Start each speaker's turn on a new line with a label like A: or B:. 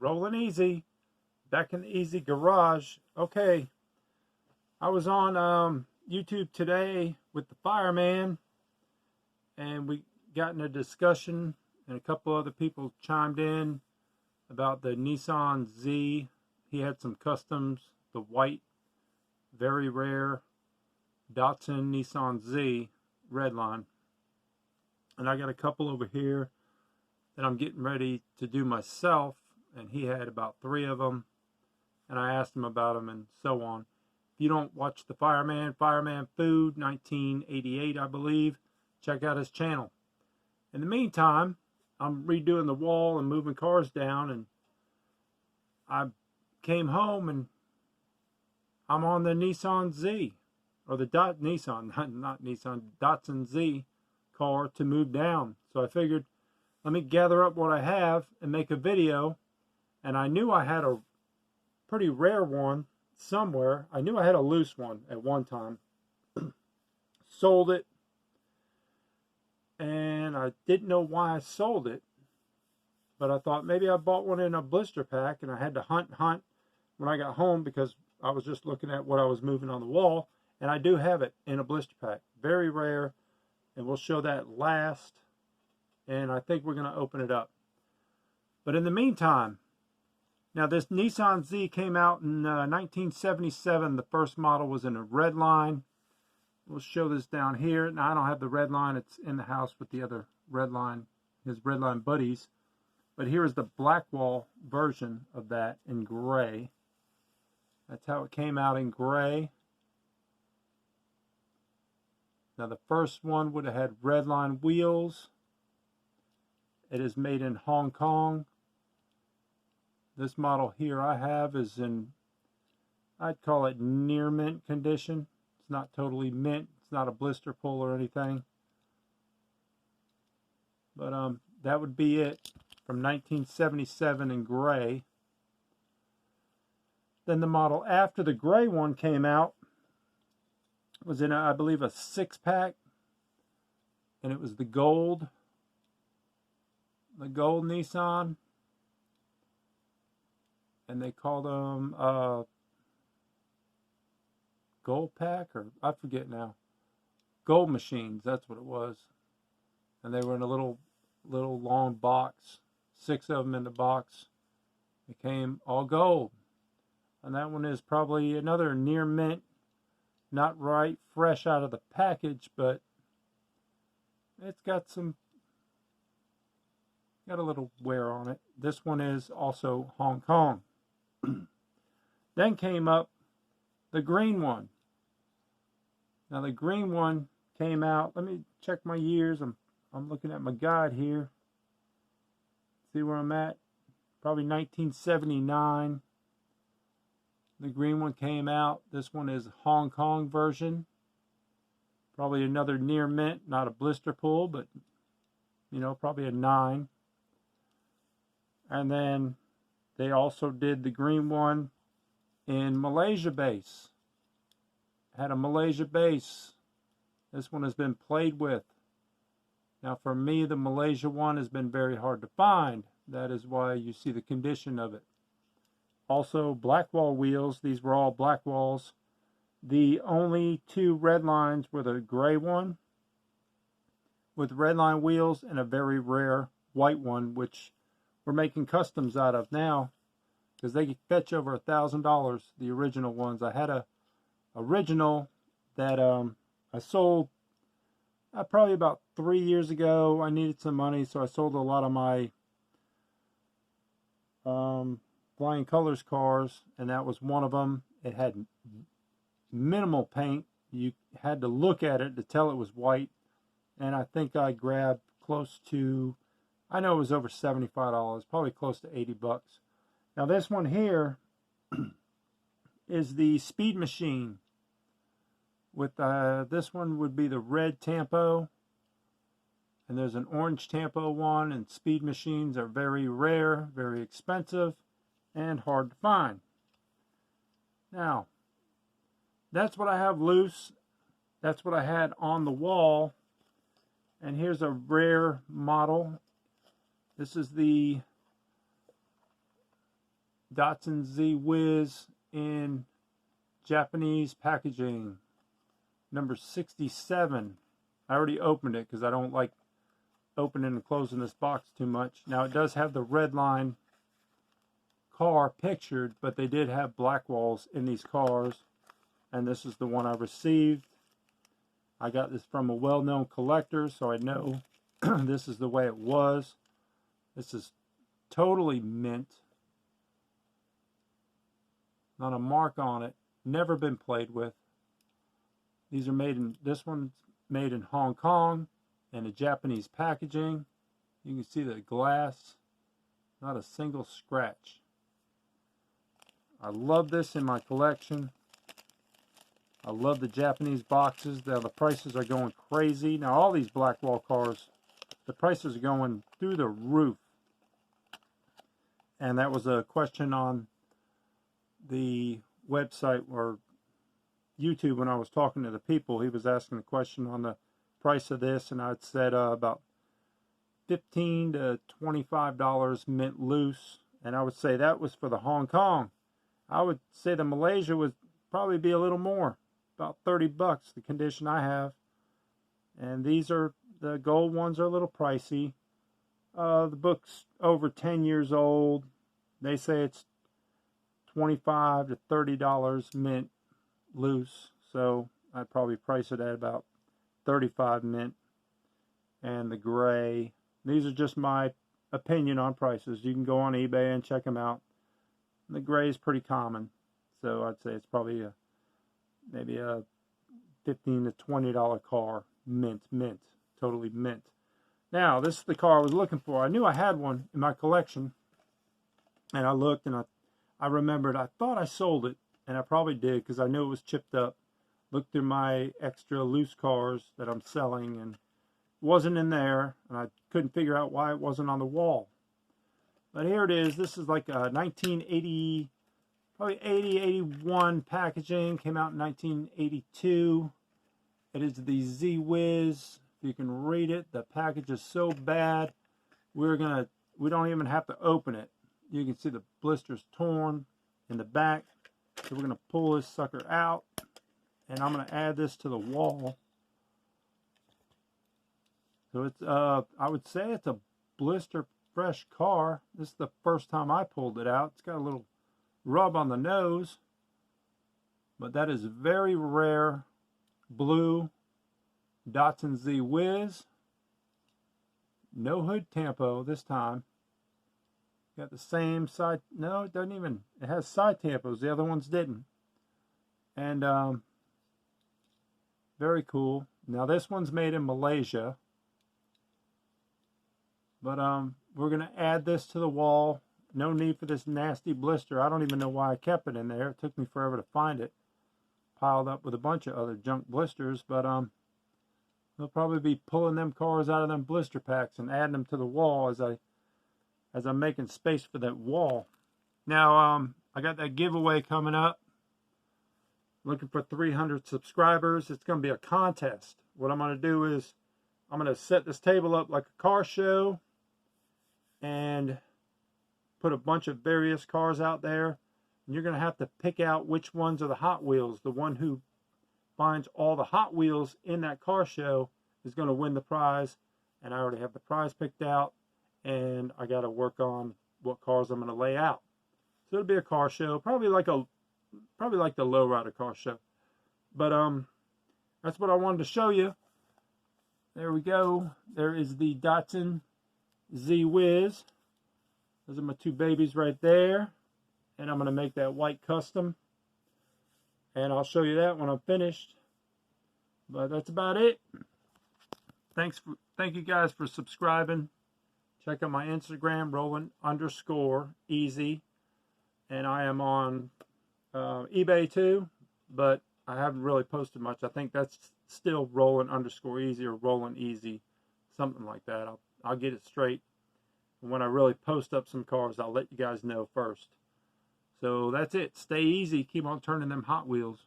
A: Rolling easy. Back in the easy garage. Okay. I was on YouTube today with the fireman, and we got in a discussion, and a couple other people chimed in about the Datsun Z. He had some customs, the white, very rare Datsun Z redline. And I got a couple over here that I'm getting ready to do myself, and he had about 3 of them, and I asked him about them and so on. If you don't watch the Fireman Food, 1988 I believe, check out his channel. In the meantime, I'm redoing the wall and moving cars down, and I came home and I'm on the Datsun Z, or the Datsun Z car to move down. So I figured, let me gather up what I have and make a video. And I knew I had a pretty rare one somewhere. I knew I had a loose one at one time. Sold it. And I didn't know why I sold it. But I thought maybe I bought one in a blister pack, and I had to hunt when I got home because I was just looking at what I was moving on the wall. And I do have it in a blister pack. Very rare. And we'll show that last. And I think we're going to open it up. But in the meantime, now this Datsun Z came out in 1977. The first model was in a red line. We'll show this down here. Now I don't have the red line. It's in the house with the other red line, his red line buddies. But here is the Blackwall version of that in gray. That's how it came out in gray. Now the first one would have had red line wheels. It is made in Hong Kong. This model here I have is in, I'd call it near mint condition. It's not totally mint. It's not a blister pull or anything. But that would be it from 1977 in gray. Then the model after the gray one came out was in, I believe, a 6-pack. And it was the gold Datsun. And they called them gold pack, or I forget now. Gold machines, that's what it was. And they were in a little long box. 6 of them in the box. It came all gold. And that one is probably another near mint. Not right fresh out of the package, but it's got a little wear on it. This one is also Hong Kong. Then came up the green one. Now the green one came out. Let me check my years. I'm looking at my guide here. See where I'm at? Probably 1979. The green one came out. This one is Hong Kong version. Probably another near mint, not a blister pull, but you know, probably a 9. And then they also did the green one in Malaysia base. Had a Malaysia base. This one has been played with. Now for me, the Malaysia one has been very hard to find. That is why you see the condition of it. Also Blackwall wheels. These were all Blackwalls. The only 2 red lines were the gray one with red line wheels and a very rare white one, which we're making customs out of now because they fetch over $1,000, the original ones. I had a original that I sold probably about 3 years ago. I needed some money, so I sold a lot of my Flying Colors cars, and that was one of them. It had minimal paint. You had to look at it to tell it was white, and I think I grabbed close to, I know it was over $75, probably close to 80 bucks. Now this one here is the Speed Machine. With this one would be the red Tampo, and there's an orange Tampo one, and Speed Machines are very rare, very expensive, and hard to find. Now, that's what I have loose. That's what I had on the wall. And here's a rare model. This is the Datsun Z in Japanese packaging. Number 67. I already opened it because I don't like opening and closing this box too much. Now it does have the red line car pictured, but they did have black walls in these cars, and this is the one I received. I got this from a well-known collector, so I know this is the way it was. This is totally mint. Not a mark on it. Never been played with. These are made in, this one's made in Hong Kong and a Japanese packaging. You can see the glass, not a single scratch. I love this in my collection. I love the Japanese boxes. Now the prices are going crazy. Now all these Blackwall cars, the prices are going through the roof. And that was a question on the website or YouTube when I was talking to the people. He was asking a question on the price of this, and I'd said about $15 to $25 mint loose, and I would say that was for the Hong Kong. I would say the Malaysia would probably be a little more, about 30 bucks, the condition I have. And these are, the gold ones are a little pricey. The book's over 10 years old. They say it's $25 to $30 mint loose, so I'd probably price it at about $35 mint. And the gray, these are just my opinion on prices. You can go on eBay and check them out. The gray is pretty common, so I'd say it's probably maybe a $15 to $20 car, mint, totally mint. Now this is the car I was looking for. I knew I had one in my collection, and I looked and I remembered, I thought I sold it, and I probably did because I knew it was chipped up. Looked through my extra loose cars that I'm selling, and it wasn't in there, and I couldn't figure out why it wasn't on the wall. But here it is. This is like a 1980, probably 80, 81 packaging. Came out in 1982. It is the Z-Wiz. If you can read it, the package is so bad, we don't even have to open it. You can see the blisters torn in the back. So we're going to pull this sucker out, and I'm going to add this to the wall. So it's, I would say it's a blister fresh car. This is the first time I pulled it out. It's got a little rub on the nose, but that is very rare blue Datsun Z Wiz. No hood tampo this time. Got the same side. No, it doesn't even. It has side tampos. The other ones didn't. And very cool. Now this one's made in Malaysia. But we're going to add this to the wall. No need for this nasty blister. I don't even know why I kept it in there. It took me forever to find it. Piled up with a bunch of other junk blisters. But they'll probably be pulling them cars out of them blister packs and adding them to the wall as I'm making space for that wall. Now, I got that giveaway coming up. Looking for 300 subscribers. It's going to be a contest. What I'm going to do is I'm going to set this table up like a car show and put a bunch of various cars out there. And you're going to have to pick out which ones are the Hot Wheels. The one who finds all the Hot Wheels in that car show is going to win the prize. And I already have the prize picked out. And I got to work on what cars I'm going to lay out. So it'll be a car show, probably like the lowrider car show. But that's what I wanted to show you. There we go. There is the Datsun Z Wiz. Those are my two babies right there. And I'm going to make that white custom. And I'll show you that when I'm finished. But that's about it. Thank you guys for subscribing. Check out my Instagram, Roland_easy. And I am on eBay too, but I haven't really posted much. I think that's still Roland_easy or Roland Easy, something like that. I'll get it straight. And when I really post up some cars, I'll let you guys know first. So that's it. Stay easy. Keep on turning them Hot Wheels.